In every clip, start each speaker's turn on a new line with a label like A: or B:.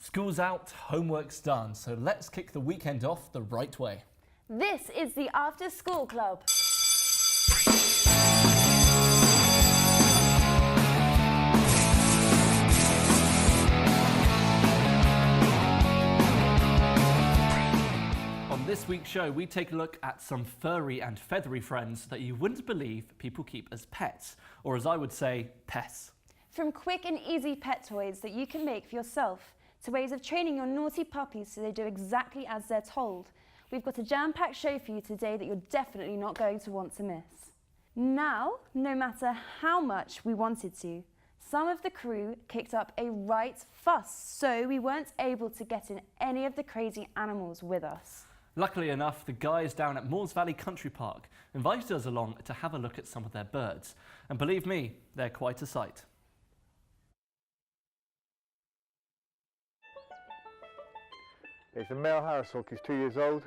A: School's out, homework's done, so let's kick the weekend off the right way.
B: This is the After School Club.
A: On this week's show, we take a look at some furry and feathery friends that you wouldn't believe people keep as pets, or as I would say, pets.
B: From quick and easy pet toys that you can make for yourself, to ways of training your naughty puppies so they do exactly as they're told. We've got a jam-packed show for you today that you're definitely not going to want to miss. Now, no matter how much we wanted to, some of the crew kicked up a right fuss, so we weren't able to get in any of the crazy animals with us.
A: Luckily enough, the guys down at Moores Valley Country Park invited us along to have a look at some of their birds. And believe me, they're quite a sight.
C: It's a male Harris hawk, he's 2 years old.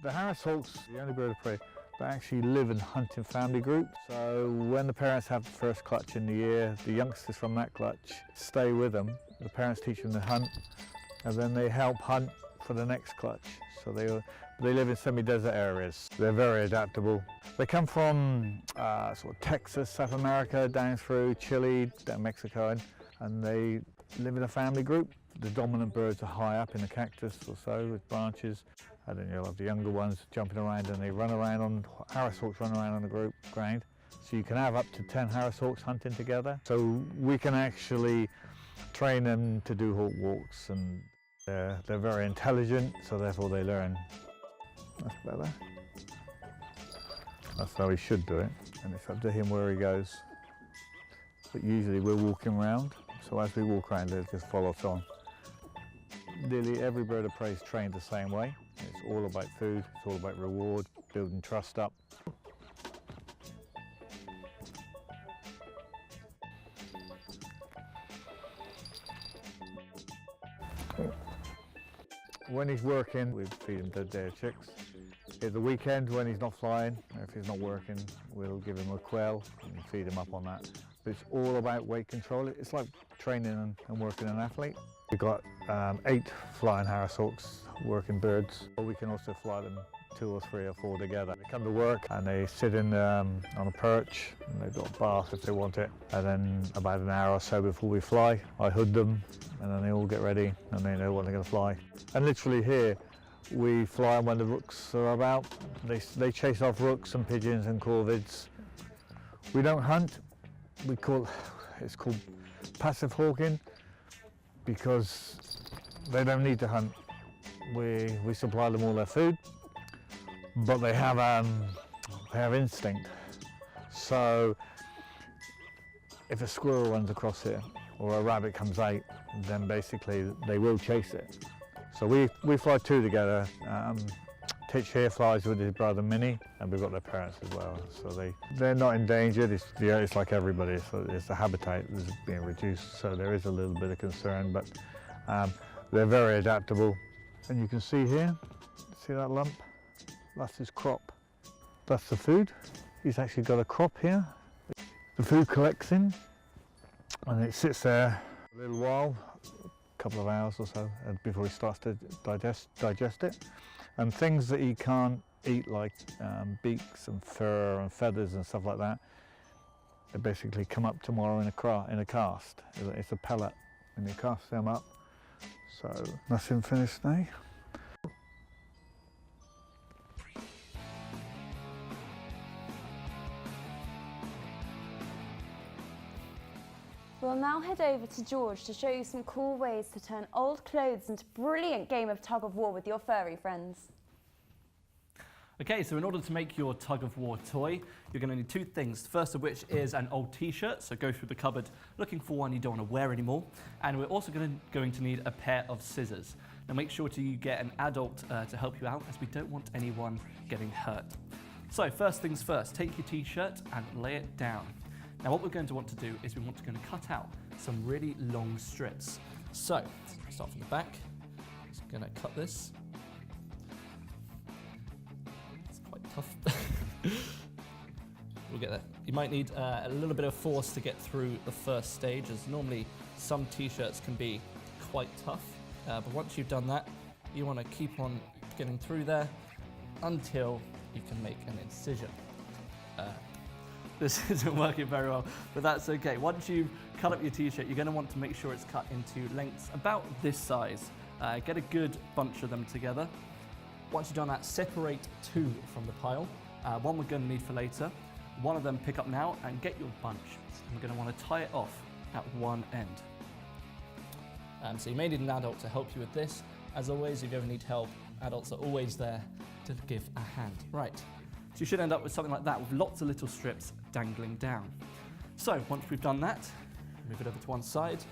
C: The Harris hawk's the only bird of prey that actually live in hunting family groups. So when the parents have the first clutch in the year, the youngsters from that clutch stay with them. The parents teach them to hunt, and then they help hunt for the next clutch. So they live in semi-desert areas. They're very adaptable. They come from sort of Texas, South America, down through Chile, down Mexico, and they live in a family group. The dominant birds are high up in the cactus or so with branches, and then you'll have the younger ones jumping around, and they run around on, Harris hawks run around on the ground. So you can have up to 10 Harris hawks hunting together. So we can actually train them to do hawk walks, and they're very intelligent, so therefore they learn. That's better. That's how he should do it, and it's up to him where he goes. But usually we're walking around, so as we walk around they'll just follow us on. Nearly every bird of prey is trained the same way. It's all about food, it's all about reward, building trust up. When he's working, we feed him dead chicks. At the weekend, when he's not flying, if he's not working, we'll give him a quail and feed him up on that. But it's all about weight control. It's like training and working an athlete. We've got 8 flying Harris hawks, working birds. We can also fly them 2 or 3 or 4 together. They come to work and they sit in on a perch, and they've got a bath if they want it. And then about an hour or so before we fly, I hood them, and then they all get ready and they know when they're going to fly. And literally here, we fly when the rooks are about. They chase off rooks and pigeons and corvids. We don't hunt. It's called passive hawking, because they don't need to hunt. We supply them all their food, but they have instinct. So if a squirrel runs across here or a rabbit comes out, then basically they will chase it. So we fly 2 together. Titch here flies with his brother Minnie, and we've got their parents as well. So they're not endangered. It's like everybody. So it's the habitat that's being reduced. So there is a little bit of concern, but they're very adaptable. And you can see here, see that lump? That's his crop. That's the food. He's actually got a crop here. The food collects in, and it sits there a little while, a couple of hours or so, before he starts to digest it. And things that he can't eat, like beaks and fur and feathers and stuff like that, they basically come up tomorrow in a cast. It's a pellet, and you cast them up. So that's him finished now.
B: We'll now head over to George to show you some cool ways to turn old clothes into a brilliant game of tug of war with your furry friends.
A: Okay, so in order to make your tug of war toy, you're going to need 2 things. First of which is an old t-shirt, so go through the cupboard looking for one you don't want to wear anymore. And we're also going to need a pair of scissors. Now make sure you get an adult to help you out, as we don't want anyone getting hurt. So first things first, take your t-shirt and lay it down. Now what we're going to want to do is we're going to cut out some really long strips. So, start from the back, just going to cut this. It's quite tough. We'll get there. You might need a little bit of force to get through the first stage, as normally some t-shirts can be quite tough. But once you've done that, you want to keep on getting through there until you can make an incision. This isn't working very well, but that's okay. Once you cut up your t-shirt, you're going to want to make sure it's cut into lengths about this size. Get a good bunch of them together. Once you've done that, separate 2 from the pile. One we're going to need for later. One of them pick up now and get your bunch. And we're going to want to tie it off at one end. So you may need an adult to help you with this. As always, if you ever need help, adults are always there to give a hand. Right, so you should end up with something like that with lots of little strips dangling down. So once we've done that, move it over to one side.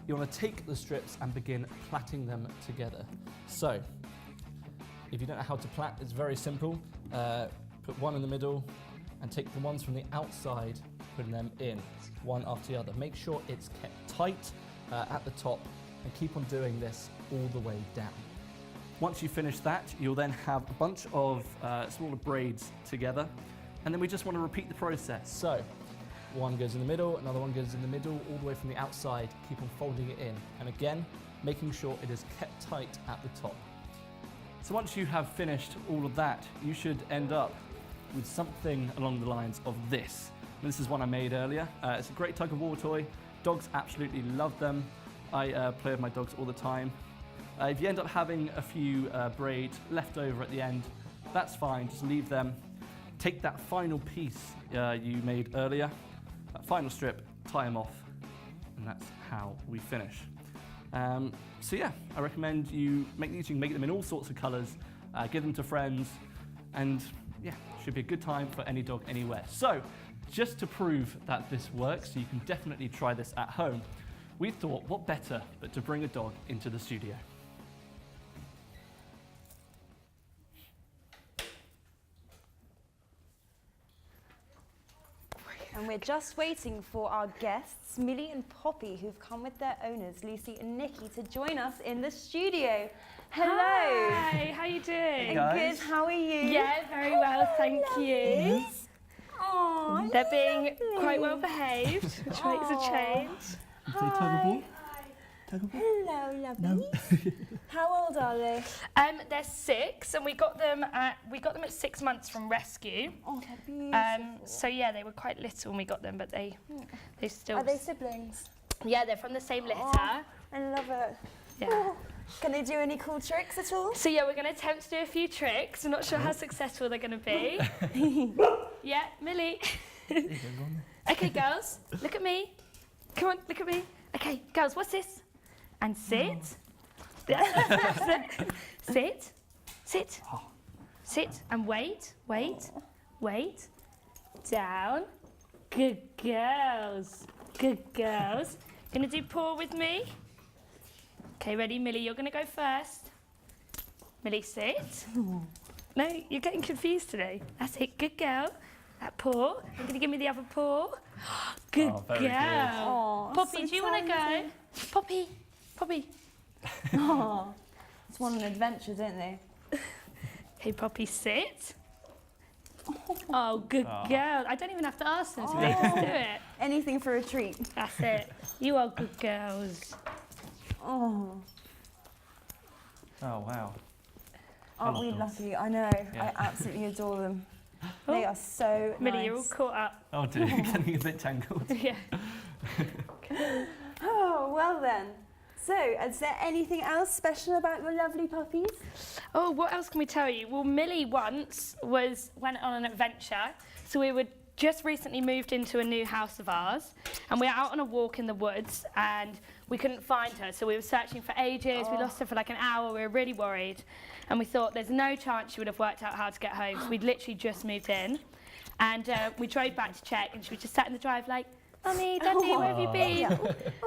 A: You want to take the strips and begin plaiting them together. So if you don't know how to plait, it's very simple. Put one in the middle and take the ones from the outside, putting them in, one after the other. Make sure it's kept tight at the top and keep on doing this all the way down. Once you finish that, you'll then have a bunch of smaller braids together, and then we just want to repeat the process. So one goes in the middle, another one goes in the middle, all the way from the outside, keep on folding it in. And again, making sure it is kept tight at the top. So once you have finished all of that, you should end up with something along the lines of this. And this is one I made earlier. It's a great tug of war toy. Dogs absolutely love them. I play with my dogs all the time. If you end up having a few braids left over at the end, that's fine, just leave them. Take that final piece you made earlier, that final strip, tie them off, and that's how we finish. So yeah, I recommend you make these. You can make them in all sorts of colours, give them to friends, and yeah, should be a good time for any dog anywhere. So just to prove that this works, so you can definitely try this at home, we thought what better but to bring a dog into the studio.
B: And we're just waiting for our guests, Millie and Poppy, who've come with their owners, Lucy and Nikki, to join us in the studio. Hello.
D: Hi, how you doing?
A: Hey, guys.
B: Good, how are you?
D: Yeah, very well, thank you.
B: Aww,
D: They're being quite well behaved, which makes a change.
B: Hi. Hello, lovely. How old are they?
D: They're 6, and we got them at 6 months from rescue.
B: Oh, they're beautiful.
D: So yeah, they were quite little when we got them, but they still.
B: Are they siblings?
D: Yeah, they're from the same litter.
B: Oh, I love it.
D: Yeah.
B: Oh, can they do any cool tricks at all?
D: So yeah, we're going to attempt to do a few tricks. I'm not sure how successful they're going to be. Yeah, Millie. Okay, girls, look at me. Come on, look at me. Okay, girls, what's this? And sit. Sit. Sit. Sit and wait. Down. Good girls. Gonna do paw with me. Okay, ready, Millie? You're gonna go first. Millie, sit. No, you're getting confused today. That's it. Good girl. That paw. You're gonna give me the other paw. Good
A: very
D: girl.
A: good.
B: Aw,
D: Poppy,
B: so
D: do you want to go?
B: talented.
D: Poppy.
B: Oh, it's one an adventure, don't they?
D: Hey, Poppy, sit. Oh, good girl. I don't even have to ask them to they just do it.
B: Anything for a treat.
D: That's it. You are good girls.
B: Oh,
A: Oh wow.
B: aren't we
A: love dogs.
B: lucky? I know.
A: Yeah.
B: I absolutely adore them. They are so
D: Millie,
B: nice.
D: you're all caught up.
A: Oh dear, you're getting a bit tangled.
D: Yeah.
B: Oh, well then. So, is there anything else special about your lovely puppies?
D: Oh, what else can we tell you? Well, Millie once went on an adventure. So we were just recently moved into a new house of ours, and we were out on a walk in the woods, and we couldn't find her. So we were searching for ages. We lost her for like an hour. We were really worried, and we thought there's no chance she would have worked out how to get home. So we'd literally just moved in, and we drove back to check, and she was just sat in the drive like, Mummy, Daddy, where have you been?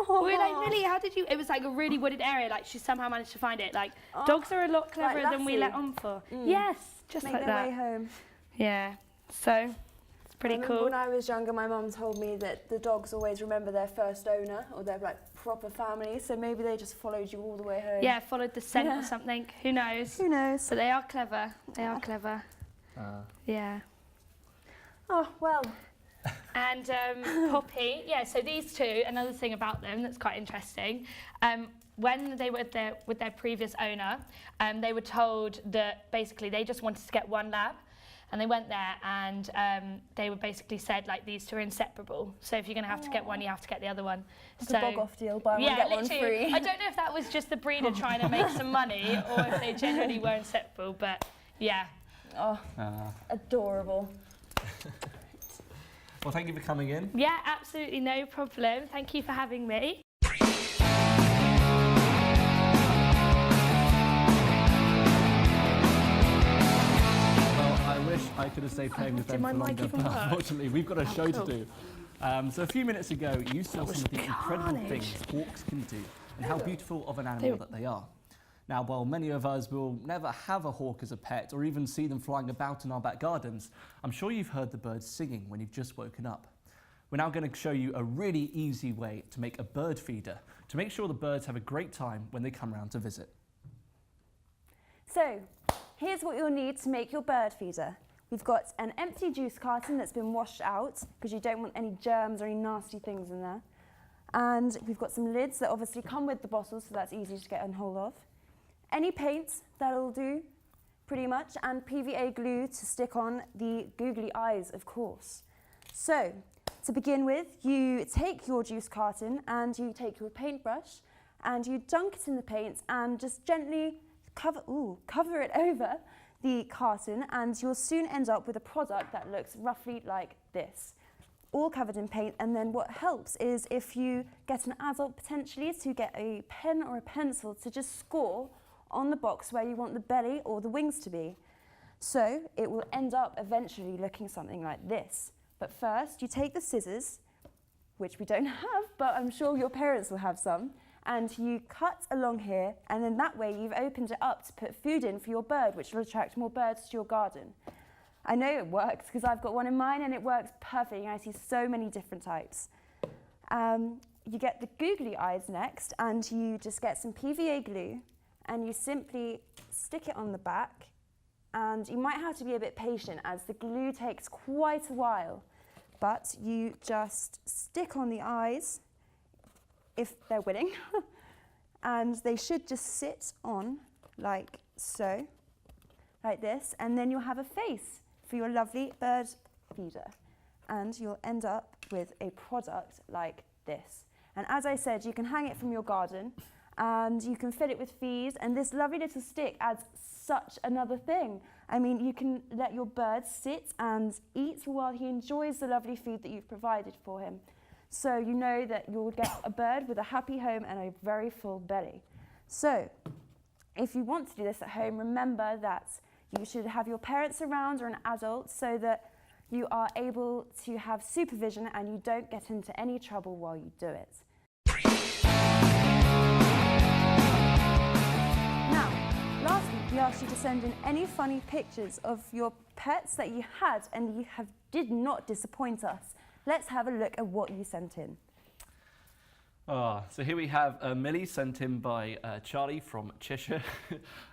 D: We were like, Millie, how did you? It was like a really wooded area. Like she somehow managed to find it. Like dogs are a lot cleverer than we let on for. Yes, just
B: Make
D: like
B: their
D: that.
B: way home.
D: Yeah. So it's pretty
B: I remember
D: cool.
B: when I was younger, my mum told me that the dogs always remember their first owner or their like proper family. So maybe they just followed you all the way home.
D: Yeah, followed the scent
B: Yeah.
D: or something. Who knows?
B: Who knows?
D: But they are clever. They are clever. Yeah.
B: Oh well.
D: And Poppy, yeah, so these two, another thing about them that's quite interesting, when they were there with their previous owner, they were told that basically they just wanted to get one lab. And they went there and they were basically said, like, these two are inseparable. So if you're going to have to get one, you have to get the other one.
B: It's a bog-off deal, buy one, get one free.
D: I don't know if that was just the breeder trying to make some money or if they genuinely were inseparable, but yeah.
B: Oh, adorable.
A: Well, thank you for coming in.
D: Yeah, absolutely no problem. Thank you for having me.
A: I could have stayed playing with them for longer, but unfortunately we've got a show to do. So a few minutes ago you saw some of the incredible things hawks can do and how beautiful of an animal that they are. Now, while many of us will never have a hawk as a pet or even see them flying about in our back gardens, I'm sure you've heard the birds singing when you've just woken up. We're now going to show you a really easy way to make a bird feeder to make sure the birds have a great time when they come round to visit.
B: So, here's what you'll need to make your bird feeder. We've got an empty juice carton that's been washed out because you don't want any germs or any nasty things in there. And we've got some lids that obviously come with the bottle, so that's easy to get a hold of. Any paint, that'll do, pretty much, and PVA glue to stick on the googly eyes, of course. So, to begin with, you take your juice carton and you take your paintbrush and you dunk it in the paint and just gently cover it over the carton, and you'll soon end up with a product that looks roughly like this, all covered in paint. And then what helps is if you get an adult potentially to get a pen or a pencil to just score on the box where you want the belly or the wings to be. So it will end up eventually looking something like this. But first you take the scissors, which we don't have, but I'm sure your parents will have some, and you cut along here, and then that way you've opened it up to put food in for your bird, which will attract more birds to your garden. I know it works because I've got one in mine and it works perfectly. I see so many different types. You get the googly eyes next, and you just get some PVA glue and you simply stick it on the back, and you might have to be a bit patient as the glue takes quite a while, but you just stick on the eyes if they're willing, and they should just sit on like so, like this, and then you'll have a face for your lovely bird feeder, and you'll end up with a product like this. And as I said, you can hang it from your garden and you can fill it with fees, and this lovely little stick adds such another thing. I mean, you can let your bird sit and eat while he enjoys the lovely food that you've provided for him. So you know that you'll get a bird with a happy home and a very full belly. So if you want to do this at home, remember that you should have your parents around or an adult so that you are able to have supervision and you don't get into any trouble while you do it. Now, last week we asked you to send in any funny pictures of your pets that you had, and you did not disappoint us. Let's have a look at what you sent in.
A: So here we have Millie, sent in by Charlie from Cheshire.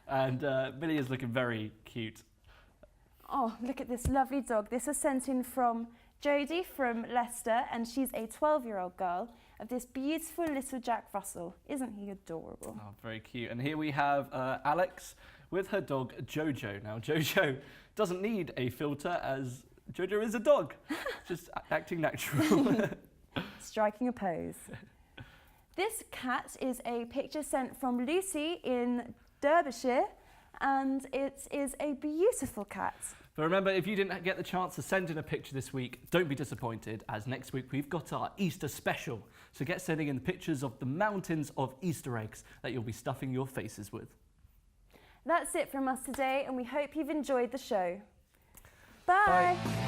A: And Millie is looking very cute.
B: Oh, look at this lovely dog. This was sent in from Jodie from Leicester, and she's a 12-year-old girl of this beautiful little Jack Russell. Isn't he adorable?
A: Oh, very cute. And here we have Alex with her dog Jojo. Now, Jojo doesn't need a filter as Jojo is a dog, just acting natural.
B: Striking a pose. This cat is a picture sent from Lucy in Derbyshire, and it is a beautiful cat.
A: But remember, if you didn't get the chance to send in a picture this week, don't be disappointed, as next week we've got our Easter special. So get sending in pictures of the mountains of Easter eggs that you'll be stuffing your faces with.
B: That's it from us today, and we hope you've enjoyed the show. Bye.
A: Bye.